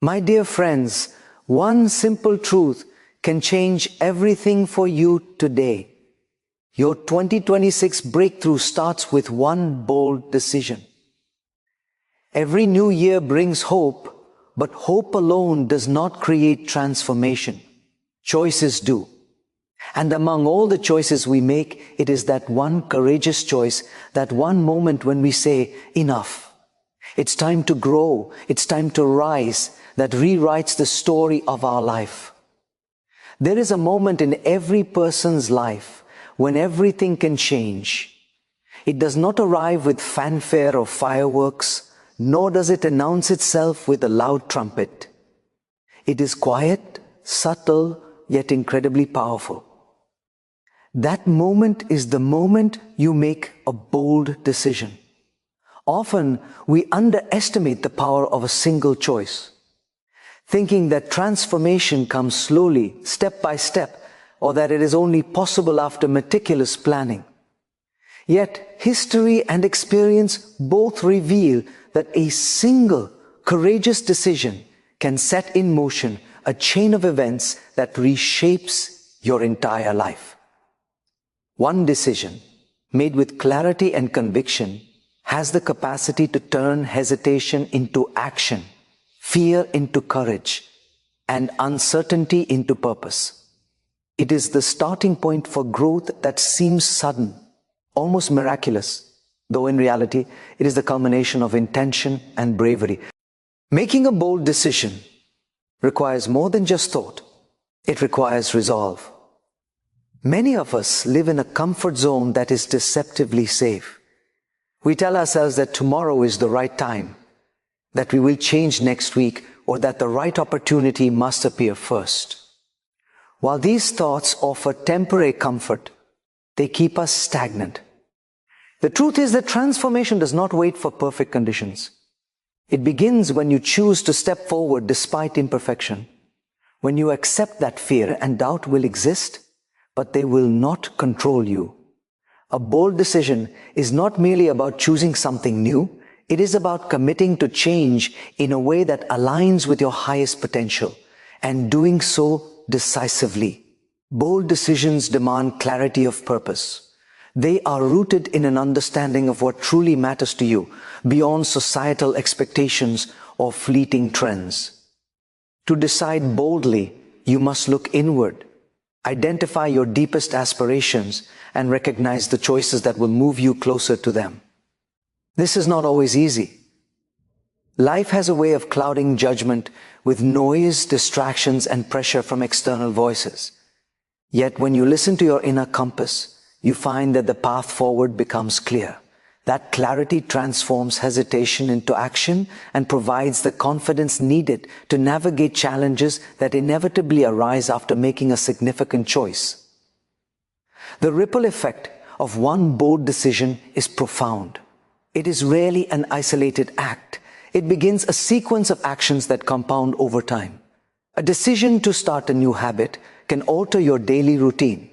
My dear friends, one simple truth can change everything for you today. Your 2026 breakthrough starts with one bold decision. Every new year brings hope, but hope alone does not create transformation. Choices do. And among all the choices we make, it is that one courageous choice, that one moment when we say, enough. It's time to grow, it's time to rise, that rewrites the story of our life. There is a moment in every person's life when everything can change. It does not arrive with fanfare or fireworks, nor does it announce itself with a loud trumpet. It is quiet, subtle, yet incredibly powerful. That moment is the moment you make a bold decision. Often, we underestimate the power of a single choice, thinking that transformation comes slowly, step by step, or that it is only possible after meticulous planning. Yet, history and experience both reveal that a single, courageous decision can set in motion a chain of events that reshapes your entire life. One decision, made with clarity and conviction, has the capacity to turn hesitation into action, fear into courage, and uncertainty into purpose. It is the starting point for growth that seems sudden, almost miraculous, though in reality, it is the culmination of intention and bravery. Making a bold decision requires more than just thought. It requires resolve. Many of us live in a comfort zone that is deceptively safe. We tell ourselves that tomorrow is the right time, that we will change next week, or that the right opportunity must appear first. While these thoughts offer temporary comfort, they keep us stagnant. The truth is that transformation does not wait for perfect conditions. It begins when you choose to step forward despite imperfection, when you accept that fear and doubt will exist, but they will not control you. A bold decision is not merely about choosing something new, it is about committing to change in a way that aligns with your highest potential, and doing so decisively. Bold decisions demand clarity of purpose. They are rooted in an understanding of what truly matters to you, beyond societal expectations or fleeting trends. To decide boldly, you must look inward, identify your deepest aspirations, and recognize the choices that will move you closer to them. This is not always easy. Life has a way of clouding judgment with noise, distractions, and pressure from external voices. Yet when you listen to your inner compass, you find that the path forward becomes clear. That clarity transforms hesitation into action and provides the confidence needed to navigate challenges that inevitably arise after making a significant choice. The ripple effect of one bold decision is profound. It is rarely an isolated act. It begins a sequence of actions that compound over time. A decision to start a new habit can alter your daily routine,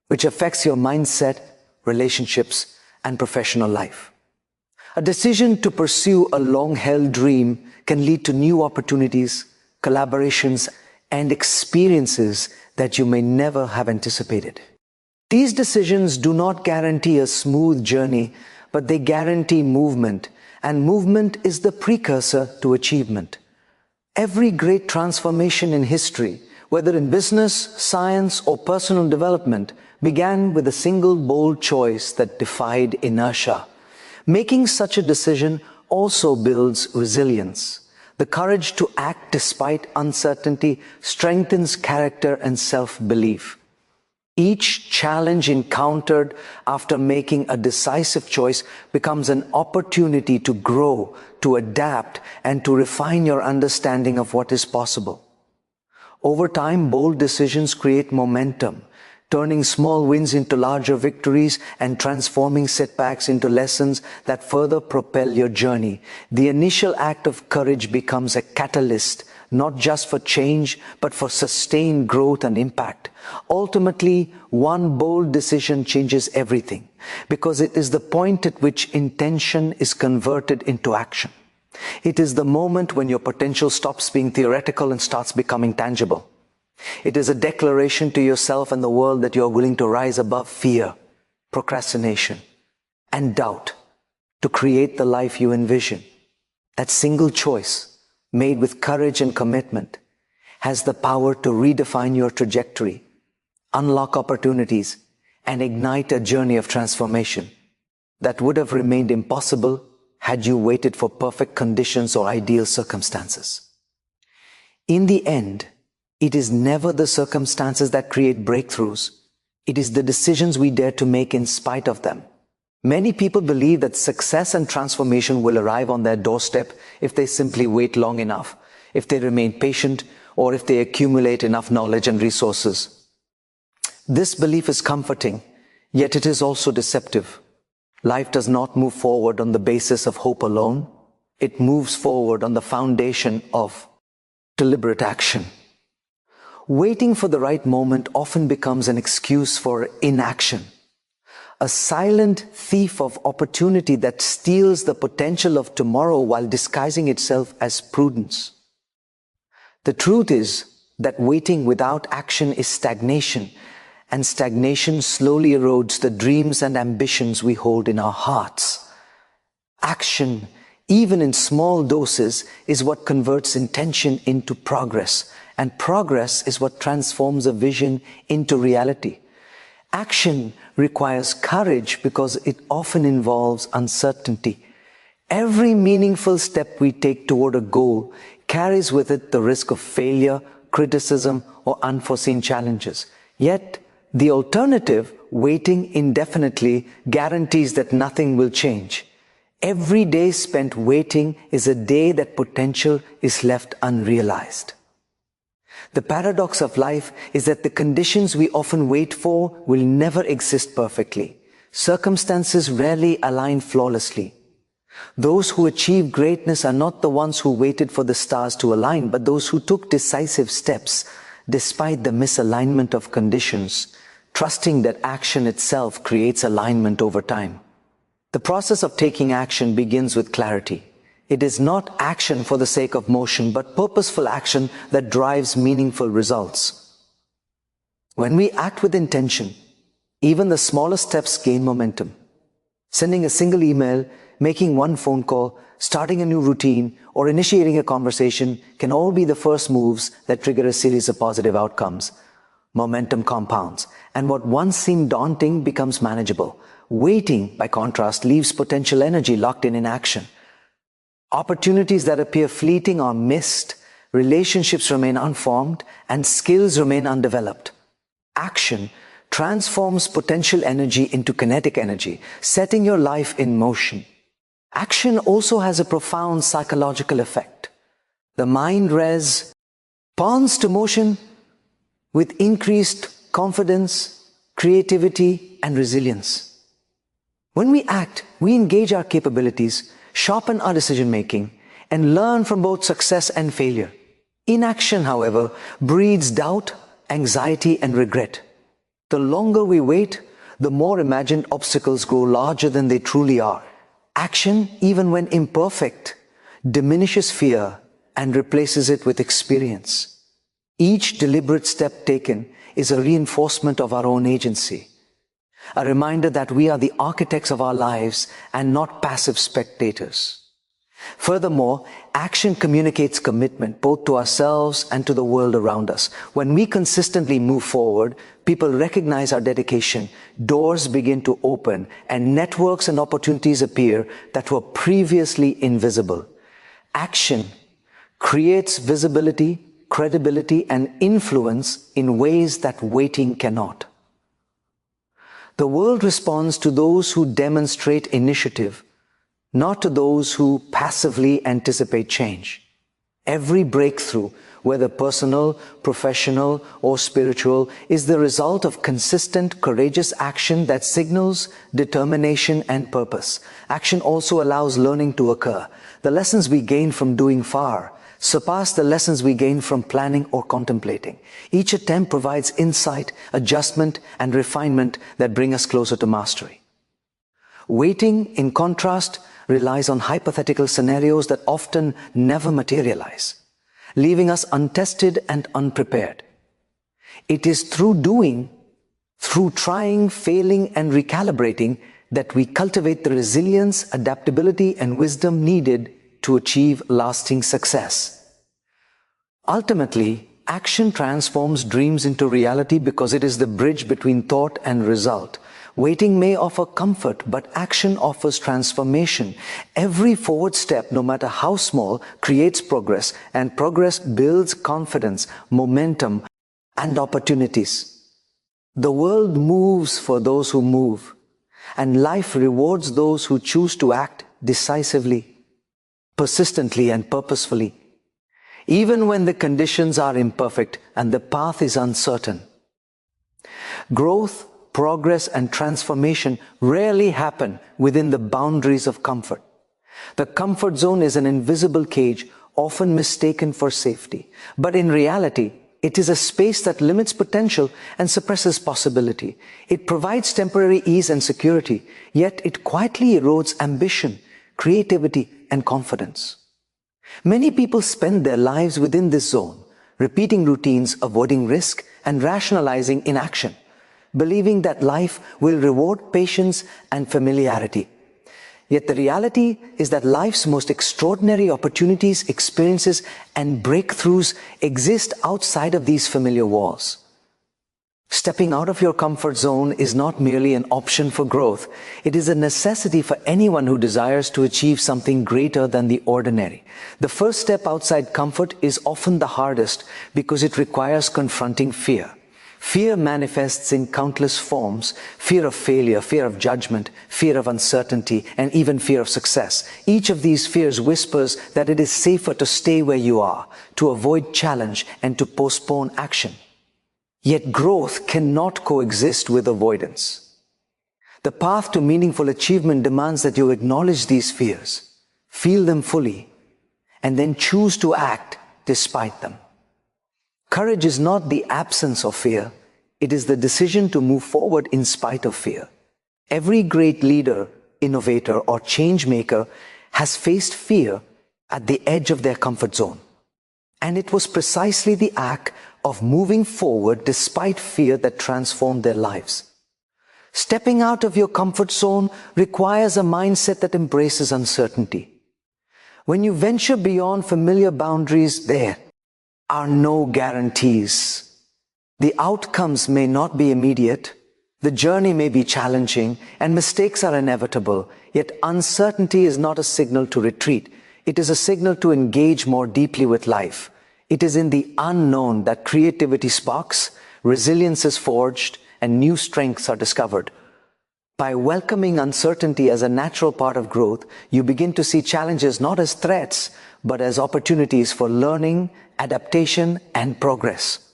which affects your mindset, relationships, and professional life. A decision to pursue a long-held dream can lead to new opportunities, collaborations, and experiences that you may never have anticipated. These decisions do not guarantee a smooth journey, but they guarantee movement, and movement is the precursor to achievement. Every great transformation in history, whether in business, science, or personal development, began with a single bold choice that defied inertia. Making such a decision also builds resilience. The courage to act despite uncertainty strengthens character and self-belief. Each challenge encountered after making a decisive choice becomes an opportunity to grow, to adapt, and to refine your understanding of what is possible. Over time, bold decisions create momentum, turning small wins into larger victories and transforming setbacks into lessons that further propel your journey. The initial act of courage becomes a catalyst, not just for change, but for sustained growth and impact. Ultimately, one bold decision changes everything, because it is the point at which intention is converted into action. It is the moment when your potential stops being theoretical and starts becoming tangible. It is a declaration to yourself and the world that you are willing to rise above fear, procrastination, and doubt to create the life you envision. That single choice, made with courage and commitment, has the power to redefine your trajectory, unlock opportunities, and ignite a journey of transformation that would have remained impossible had you waited for perfect conditions or ideal circumstances. In the end, it is never the circumstances that create breakthroughs. It is the decisions we dare to make in spite of them. Many people believe that success and transformation will arrive on their doorstep if they simply wait long enough, if they remain patient, or if they accumulate enough knowledge and resources. This belief is comforting, yet it is also deceptive. Life does not move forward on the basis of hope alone. It moves forward on the foundation of deliberate action. Waiting for the right moment often becomes an excuse for inaction, a silent thief of opportunity that steals the potential of tomorrow while disguising itself as prudence. The truth is that waiting without action is stagnation, and stagnation slowly erodes the dreams and ambitions we hold in our hearts. Action, even in small doses, is what converts intention into progress, and progress is what transforms a vision into reality. Action requires courage because it often involves uncertainty. Every meaningful step we take toward a goal carries with it the risk of failure, criticism, or unforeseen challenges. Yet, the alternative, waiting indefinitely, guarantees that nothing will change. Every day spent waiting is a day that potential is left unrealized. The paradox of life is that the conditions we often wait for will never exist perfectly. Circumstances rarely align flawlessly. Those who achieve greatness are not the ones who waited for the stars to align, but those who took decisive steps despite the misalignment of conditions, trusting that action itself creates alignment over time. The process of taking action begins with clarity. It is not action for the sake of motion, but purposeful action that drives meaningful results. When we act with intention, even the smallest steps gain momentum. Sending a single email, making one phone call, starting a new routine, or initiating a conversation can all be the first moves that trigger a series of positive outcomes. Momentum compounds, and what once seemed daunting becomes manageable. Waiting, by contrast, leaves potential energy locked in action. Opportunities that appear fleeting are missed, relationships remain unformed, and skills remain undeveloped. Action transforms potential energy into kinetic energy, setting your life in motion. Action also has a profound psychological effect. The mind responds to motion with increased confidence, creativity, and resilience. When we act, we engage our capabilities, sharpen our decision-making, and learn from both success and failure. Inaction, however, breeds doubt, anxiety, and regret. The longer we wait, the more imagined obstacles grow larger than they truly are. Action, even when imperfect, diminishes fear and replaces it with experience. Each deliberate step taken is a reinforcement of our own agency, a reminder that we are the architects of our lives and not passive spectators. Furthermore, action communicates commitment both to ourselves and to the world around us. When we consistently move forward, people recognize our dedication, doors begin to open, and networks and opportunities appear that were previously invisible. Action creates visibility, credibility, and influence in ways that waiting cannot. The world responds to those who demonstrate initiative, not to those who passively anticipate change. Every breakthrough, whether personal, professional, or spiritual, is the result of consistent, courageous action that signals determination and purpose. Action also allows learning to occur. The lessons we gain from doing far surpass the lessons we gain from planning or contemplating. Each attempt provides insight, adjustment, and refinement that bring us closer to mastery. Waiting, in contrast, relies on hypothetical scenarios that often never materialize, leaving us untested and unprepared. It is through doing, through trying, failing, and recalibrating that we cultivate the resilience, adaptability, and wisdom needed to achieve lasting success. Ultimately, action transforms dreams into reality because it is the bridge between thought and result. Waiting may offer comfort, but action offers transformation. Every forward step, no matter how small, creates progress, and progress builds confidence, momentum, and opportunities. The world moves for those who move, and life rewards those who choose to act decisively, persistently, and purposefully, even when the conditions are imperfect and the path is uncertain. Growth, progress, and transformation rarely happen within the boundaries of comfort. The comfort zone is an invisible cage, often mistaken for safety. But in reality, it is a space that limits potential and suppresses possibility. It provides temporary ease and security, yet it quietly erodes ambition, creativity, and confidence. Many people spend their lives within this zone, repeating routines, avoiding risk, and rationalizing inaction, believing that life will reward patience and familiarity. Yet the reality is that life's most extraordinary opportunities, experiences, and breakthroughs exist outside of these familiar walls. Stepping out of your comfort zone is not merely an option for growth. It is a necessity for anyone who desires to achieve something greater than the ordinary. The first step outside comfort is often the hardest because it requires confronting fear. Fear manifests in countless forms: fear of failure, fear of judgment, fear of uncertainty, and even fear of success. Each of these fears whispers that it is safer to stay where you are, to avoid challenge, and to postpone action. Yet growth cannot coexist with avoidance. The path to meaningful achievement demands that you acknowledge these fears, feel them fully, and then choose to act despite them. Courage is not the absence of fear, it is the decision to move forward in spite of fear. Every great leader, innovator, or change maker has faced fear at the edge of their comfort zone. And it was precisely the act of moving forward despite fear that transformed their lives. Stepping out of your comfort zone requires a mindset that embraces uncertainty. When you venture beyond familiar boundaries, there are no guarantees. The outcomes may not be immediate, the journey may be challenging, and mistakes are inevitable. Yet uncertainty is not a signal to retreat. It is a signal to engage more deeply with life. It is in the unknown that creativity sparks, resilience is forged, and new strengths are discovered. By welcoming uncertainty as a natural part of growth, you begin to see challenges not as threats, but as opportunities for learning, adaptation, and progress.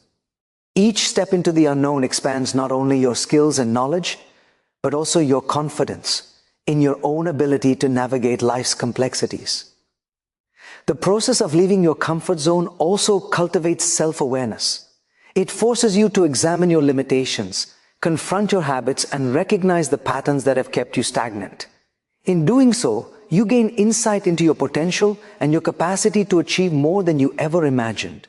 Each step into the unknown expands not only your skills and knowledge, but also your confidence in your own ability to navigate life's complexities. The process of leaving your comfort zone also cultivates self-awareness. It forces you to examine your limitations, confront your habits, and recognize the patterns that have kept you stagnant. In doing so, you gain insight into your potential and your capacity to achieve more than you ever imagined.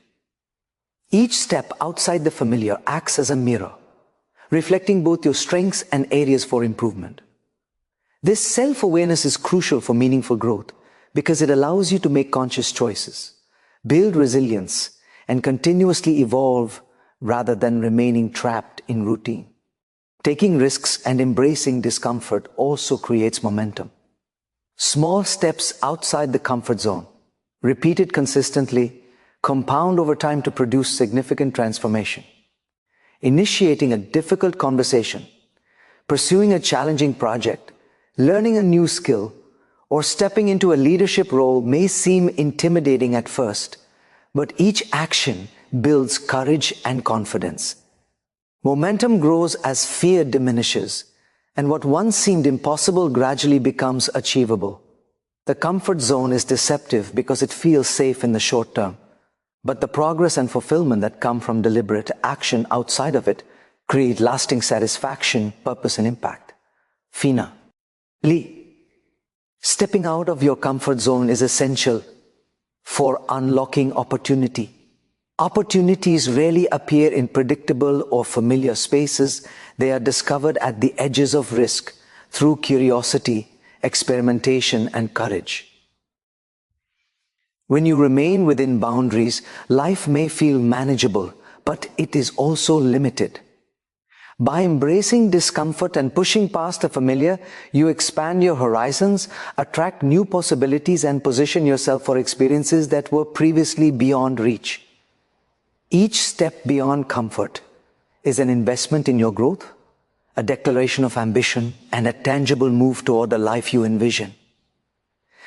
Each step outside the familiar acts as a mirror, reflecting both your strengths and areas for improvement. This self-awareness is crucial for meaningful growth because it allows you to make conscious choices, build resilience, and continuously evolve rather than remaining trapped in routine. Taking risks and embracing discomfort also creates momentum. Small steps outside the comfort zone, repeated consistently, compound over time to produce significant transformation. Initiating a difficult conversation, pursuing a challenging project, learning a new skill, or stepping into a leadership role may seem intimidating at first, but each action builds courage and confidence. Momentum grows as fear diminishes, and what once seemed impossible gradually becomes achievable. The comfort zone is deceptive because it feels safe in the short term, but the progress and fulfillment that come from deliberate action outside of it create lasting satisfaction, purpose, and impact. Fina. Stepping out of your comfort zone is essential for unlocking opportunity. Opportunities rarely appear in predictable or familiar spaces. They are discovered at the edges of risk through curiosity, experimentation, and courage. When you remain within boundaries, life may feel manageable, but it is also limited. By embracing discomfort and pushing past the familiar, you expand your horizons, attract new possibilities, and position yourself for experiences that were previously beyond reach. Each step beyond comfort is an investment in your growth, a declaration of ambition, and a tangible move toward the life you envision.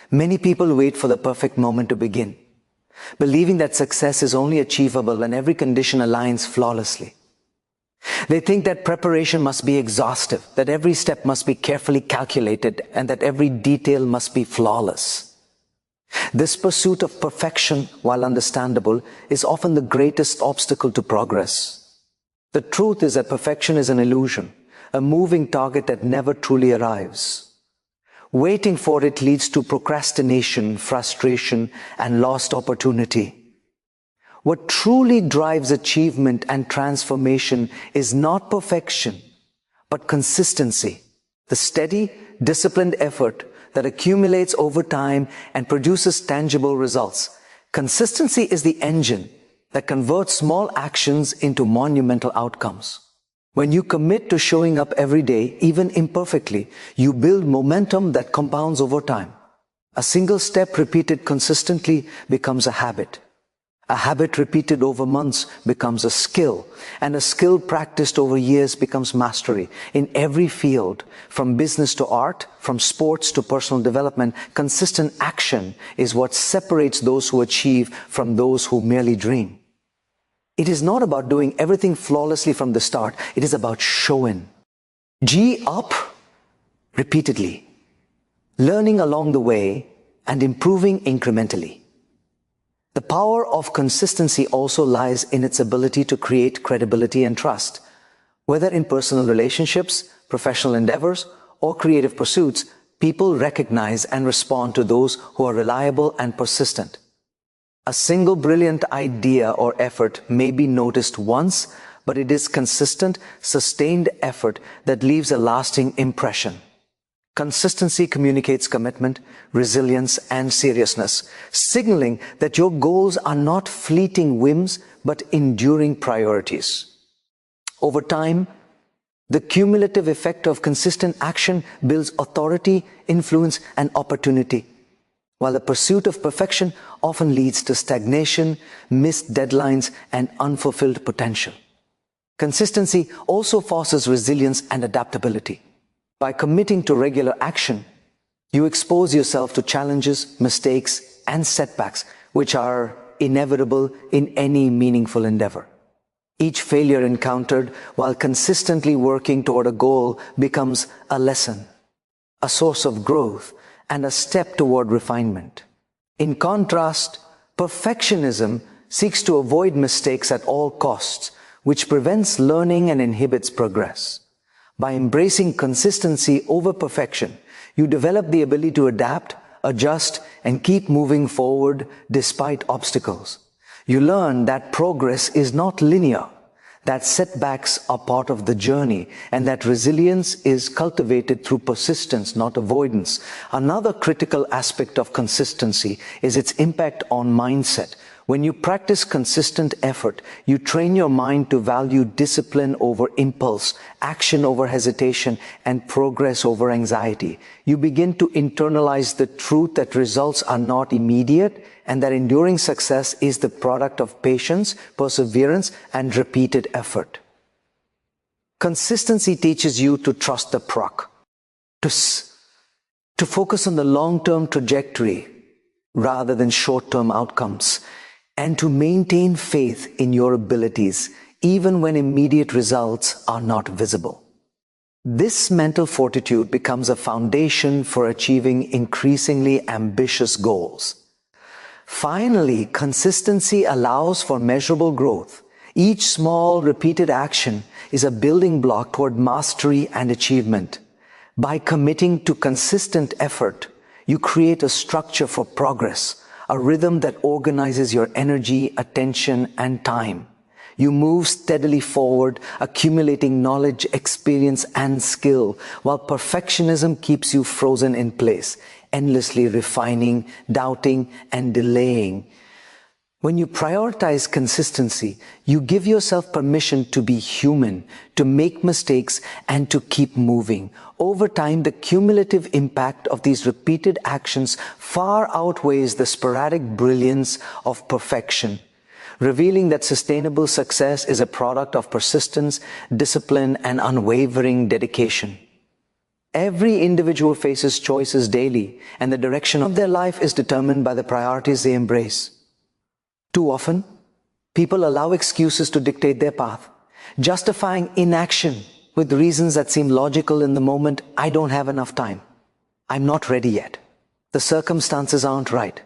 Many people wait for the perfect moment to begin, believing that success is only achievable when every condition aligns flawlessly. They think that preparation must be exhaustive, that every step must be carefully calculated, and that every detail must be flawless. This pursuit of perfection, while understandable, is often the greatest obstacle to progress. The truth is that perfection is an illusion, a moving target that never truly arrives. Waiting for it leads to procrastination, frustration, and lost opportunity. What truly drives achievement and transformation is not perfection, but consistency, the steady, disciplined effort that accumulates over time and produces tangible results. Consistency is the engine that converts small actions into monumental outcomes. When you commit to showing up every day, even imperfectly, you build momentum that compounds over time. A single step repeated consistently becomes a habit. A habit repeated over months becomes a skill, and a skill practiced over years becomes mastery. In every field, from business to art, from sports to personal development, consistent action is what separates those who achieve from those who merely dream. It is not about doing everything flawlessly from the start. It is about showing up repeatedly, learning along the way, and improving incrementally. The power of consistency also lies in its ability to create credibility and trust. Whether in personal relationships, professional endeavors, or creative pursuits, people recognize and respond to those who are reliable and persistent. A single brilliant idea or effort may be noticed once, but it is consistent, sustained effort that leaves a lasting impression. Consistency communicates commitment, resilience, and seriousness, signaling that your goals are not fleeting whims, but enduring priorities. Over time, the cumulative effect of consistent action builds authority, influence, and opportunity, while the pursuit of perfection often leads to stagnation, missed deadlines, and unfulfilled potential. Consistency also fosters resilience and adaptability. By committing to regular action, you expose yourself to challenges, mistakes, and setbacks, which are inevitable in any meaningful endeavor. Each failure encountered while consistently working toward a goal becomes a lesson, a source of growth, and a step toward refinement. In contrast, perfectionism seeks to avoid mistakes at all costs, which prevents learning and inhibits progress. By embracing consistency over perfection, you develop the ability to adapt, adjust, and keep moving forward despite obstacles. You learn that progress is not linear, that setbacks are part of the journey, and that resilience is cultivated through persistence, not avoidance. Another critical aspect of consistency is its impact on mindset. When you practice consistent effort, you train your mind to value discipline over impulse, action over hesitation, and progress over anxiety. You begin to internalize the truth that results are not immediate, and that enduring success is the product of patience, perseverance, and repeated effort. Consistency teaches you to trust the process, to focus on the long-term trajectory rather than short-term outcomes, and to maintain faith in your abilities even when immediate results are not visible. This mental fortitude becomes a foundation for achieving increasingly ambitious goals. Finally, consistency allows for measurable growth. Each small, repeated action is a building block toward mastery and achievement. By committing to consistent effort, you create a structure for progress, a rhythm that organizes your energy, attention, and time. You move steadily forward, accumulating knowledge, experience, and skill, while perfectionism keeps you frozen in place, endlessly refining, doubting, and delaying. When you prioritize consistency, you give yourself permission to be human, to make mistakes, and to keep moving. Over time, the cumulative impact of these repeated actions far outweighs the sporadic brilliance of perfection, revealing that sustainable success is a product of persistence, discipline, and unwavering dedication. Every individual faces choices daily, and the direction of their life is determined by the priorities they embrace. Too often, people allow excuses to dictate their path, justifying inaction with reasons that seem logical in the moment. I don't have enough time. I'm not ready yet. The circumstances aren't right.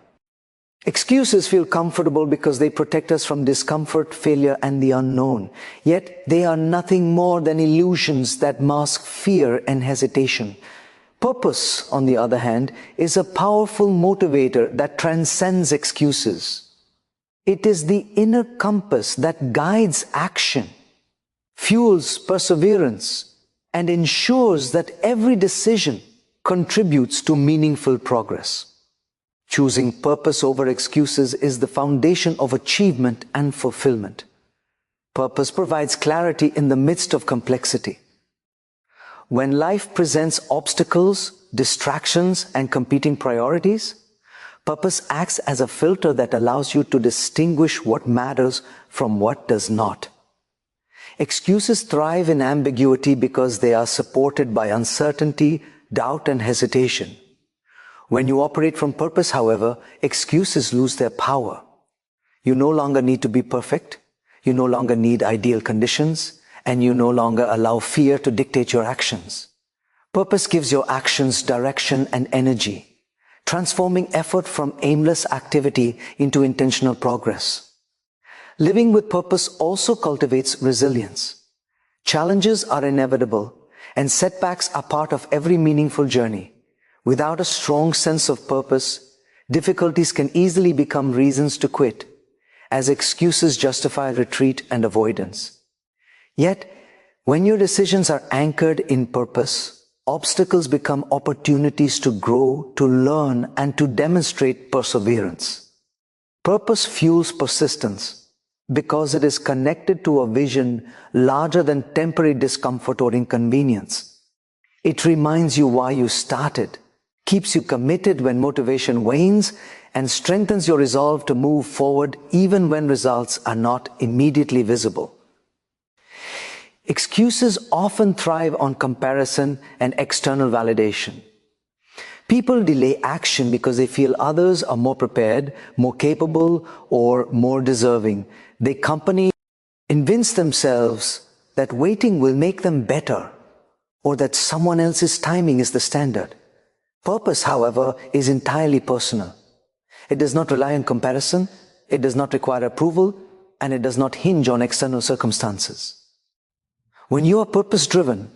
Excuses feel comfortable because they protect us from discomfort, failure, and the unknown. Yet they are nothing more than illusions that mask fear and hesitation. Purpose, on the other hand, is a powerful motivator that transcends excuses. It is the inner compass that guides action, fuels perseverance, and ensures that every decision contributes to meaningful progress. Choosing purpose over excuses is the foundation of achievement and fulfillment. Purpose provides clarity in the midst of complexity. When life presents obstacles, distractions, and competing priorities, purpose acts as a filter that allows you to distinguish what matters from what does not. Excuses thrive in ambiguity because they are supported by uncertainty, doubt, and hesitation. When you operate from purpose, however, excuses lose their power. You no longer need to be perfect, you no longer need ideal conditions, and you no longer allow fear to dictate your actions. Purpose gives your actions direction and energy, transforming effort from aimless activity into intentional progress. Living with purpose also cultivates resilience. Challenges are inevitable, and setbacks are part of every meaningful journey. Without a strong sense of purpose, difficulties can easily become reasons to quit, as excuses justify retreat and avoidance. Yet, when your decisions are anchored in purpose, obstacles become opportunities to grow, to learn, and to demonstrate perseverance. Purpose fuels persistence because it is connected to a vision larger than temporary discomfort or inconvenience. It reminds you why you started, keeps you committed when motivation wanes, and strengthens your resolve to move forward even when results are not immediately visible. Excuses often thrive on comparison and external validation. People delay action because they feel others are more prepared, more capable, or more deserving. They convince themselves that waiting will make them better, or that someone else's timing is the standard. Purpose, however, is entirely personal. It does not rely on comparison, it does not require approval, and it does not hinge on external circumstances. When you are purpose-driven,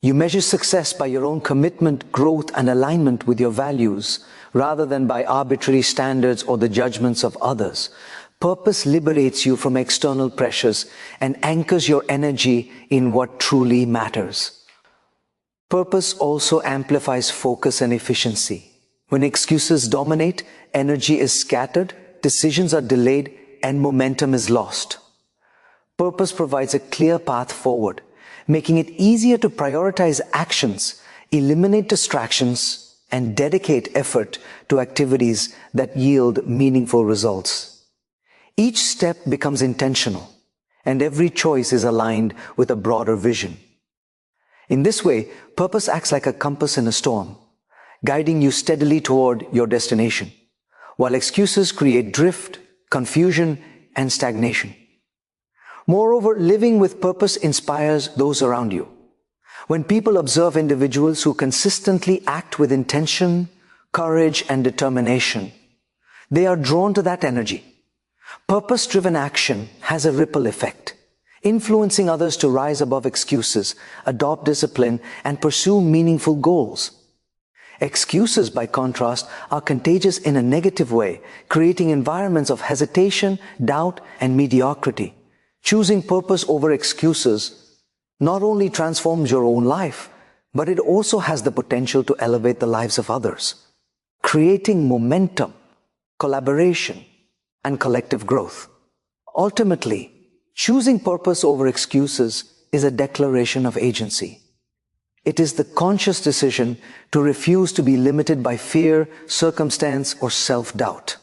you measure success by your own commitment, growth, and alignment with your values, rather than by arbitrary standards or the judgments of others. Purpose liberates you from external pressures and anchors your energy in what truly matters. Purpose also amplifies focus and efficiency. When excuses dominate, energy is scattered, decisions are delayed, and momentum is lost. Purpose provides a clear path forward, making it easier to prioritize actions, eliminate distractions, and dedicate effort to activities that yield meaningful results. Each step becomes intentional, and every choice is aligned with a broader vision. In this way, purpose acts like a compass in a storm, guiding you steadily toward your destination, while excuses create drift, confusion, and stagnation. Moreover, living with purpose inspires those around you. When people observe individuals who consistently act with intention, courage, and determination, they are drawn to that energy. Purpose-driven action has a ripple effect. influencing others to rise above excuses, adopt discipline, and pursue meaningful goals. Excuses, by contrast, are contagious in a negative way, creating environments of hesitation, doubt, and mediocrity. Choosing purpose over excuses not only transforms your own life, but it also has the potential to elevate the lives of others, creating momentum, collaboration, and collective growth. Ultimately, choosing purpose over excuses is a declaration of agency. It is the conscious decision to refuse to be limited by fear, circumstance, or self-doubt.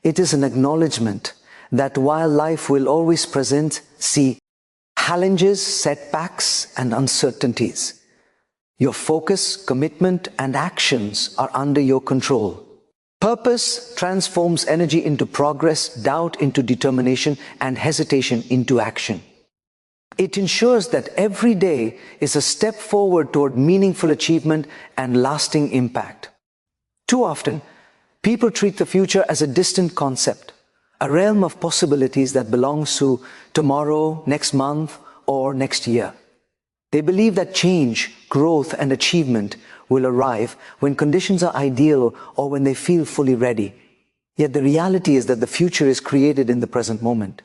It is an acknowledgement that while life will always present, challenges, setbacks, and uncertainties, your focus, commitment, and actions are under your control. Purpose transforms energy into progress, doubt into determination, and hesitation into action. It ensures that every day is a step forward toward meaningful achievement and lasting impact. Too often, people treat the future as a distant concept, a realm of possibilities that belongs to tomorrow, next month, or next year. They believe that change, growth, and achievement will arrive when conditions are ideal or when they feel fully ready. Yet the reality is that the future is created in the present moment.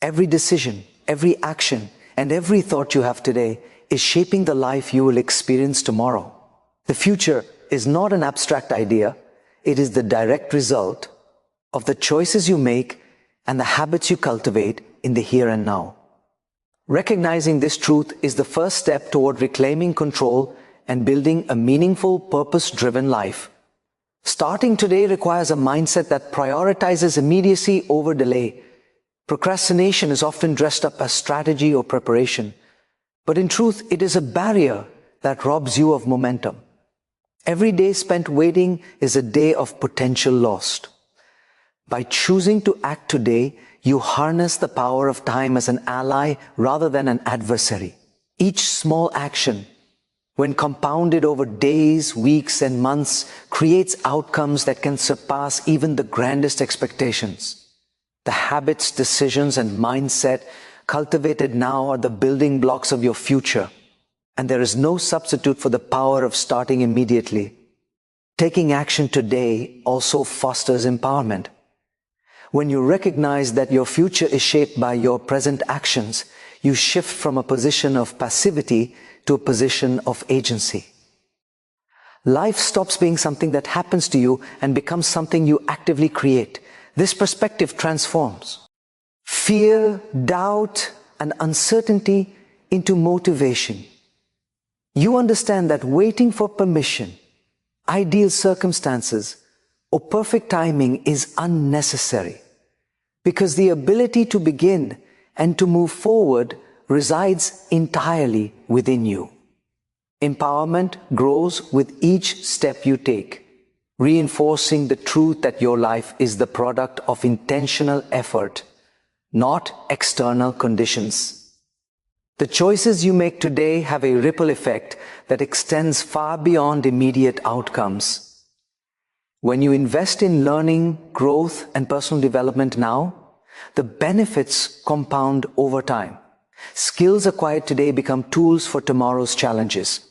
Every decision, every action, and every thought you have today is shaping the life you will experience tomorrow. The future is not an abstract idea. It is the direct result of the choices you make and the habits you cultivate in the here and now. Recognizing this truth is the first step toward reclaiming control and building a meaningful, purpose-driven life. Starting today requires a mindset that prioritizes immediacy over delay. Procrastination is often dressed up as strategy or preparation, but in truth, it is a barrier that robs you of momentum. Every day spent waiting is a day of potential lost. By choosing to act today, you harness the power of time as an ally rather than an adversary. Each small action, when compounded over days, weeks, and months, creates outcomes that can surpass even the grandest expectations. The habits, decisions, and mindset cultivated now are the building blocks of your future, and there is no substitute for the power of starting immediately. Taking action today also fosters empowerment. When you recognize that your future is shaped by your present actions, you shift from a position of passivity to a position of agency. Life stops being something that happens to you and becomes something you actively create. This perspective transforms fear, doubt, and uncertainty into motivation. You understand that waiting for permission, ideal circumstances, or perfect timing is unnecessary, because the ability to begin and to move forward resides entirely within you. Empowerment grows with each step you take, reinforcing the truth that your life is the product of intentional effort, not external conditions. The choices you make today have a ripple effect that extends far beyond immediate outcomes. When you invest in learning, growth, and personal development now, the benefits compound over time. Skills acquired today become tools for tomorrow's challenges.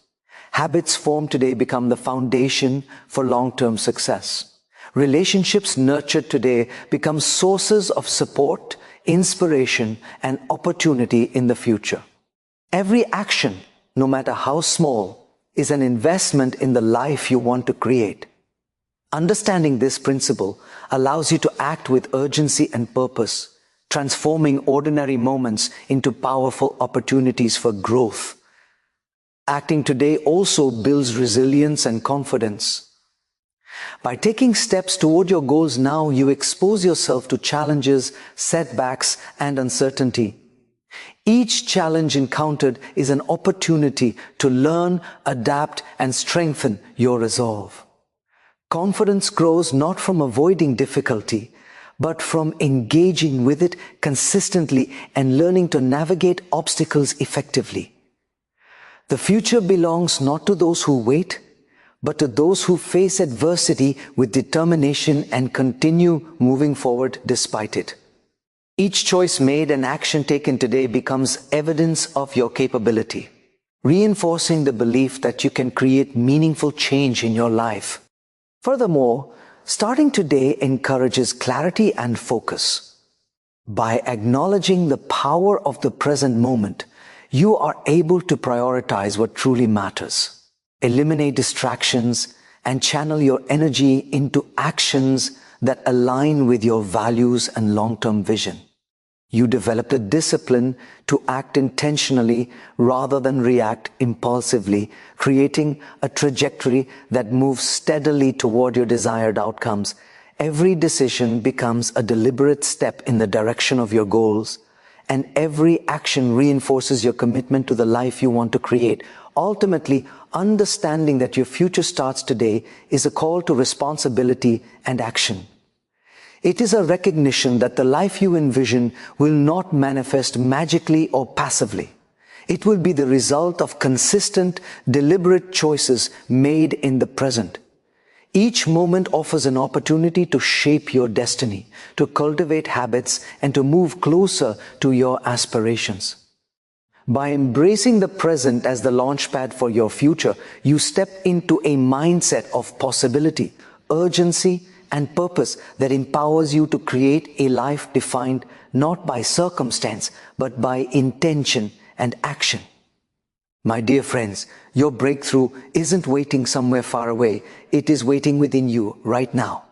Habits formed today become the foundation for long-term success. Relationships nurtured today become sources of support, inspiration, and opportunity in the future. Every action, no matter how small, is an investment in the life you want to create. Understanding this principle allows you to act with urgency and purpose, transforming ordinary moments into powerful opportunities for growth. Acting today also builds resilience and confidence. By taking steps toward your goals now, you expose yourself to challenges, setbacks, and uncertainty. Each challenge encountered is an opportunity to learn, adapt, and strengthen your resolve. Confidence grows not from avoiding difficulty, but from engaging with it consistently and learning to navigate obstacles effectively. The future belongs not to those who wait, but to those who face adversity with determination and continue moving forward despite it. Each choice made and action taken today becomes evidence of your capability, reinforcing the belief that you can create meaningful change in your life. Furthermore, starting today encourages clarity and focus. By acknowledging the power of the present moment, you are able to prioritize what truly matters, eliminate distractions, and channel your energy into actions that align with your values and long-term vision. You develop the discipline to act intentionally rather than react impulsively, creating a trajectory that moves steadily toward your desired outcomes. Every decision becomes a deliberate step in the direction of your goals, and every action reinforces your commitment to the life you want to create. Ultimately, understanding that your future starts today is a call to responsibility and action. It is a recognition that the life you envision will not manifest magically or passively. It will be the result of consistent, deliberate choices made in the present. Each moment offers an opportunity to shape your destiny, to cultivate habits, and to move closer to your aspirations. By embracing the present as the launchpad for your future, you step into a mindset of possibility, urgency, and purpose that empowers you to create a life defined not by circumstance, but by intention and action. My dear friends, your breakthrough isn't waiting somewhere far away. It is waiting within you right now.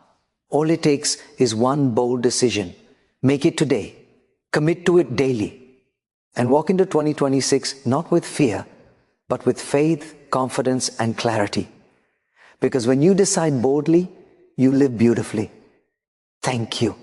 All it takes is one bold decision. Make it today. Commit to it daily. And walk into 2026 not with fear, but with faith, confidence, and clarity. Because when you decide boldly, you live beautifully. Thank you.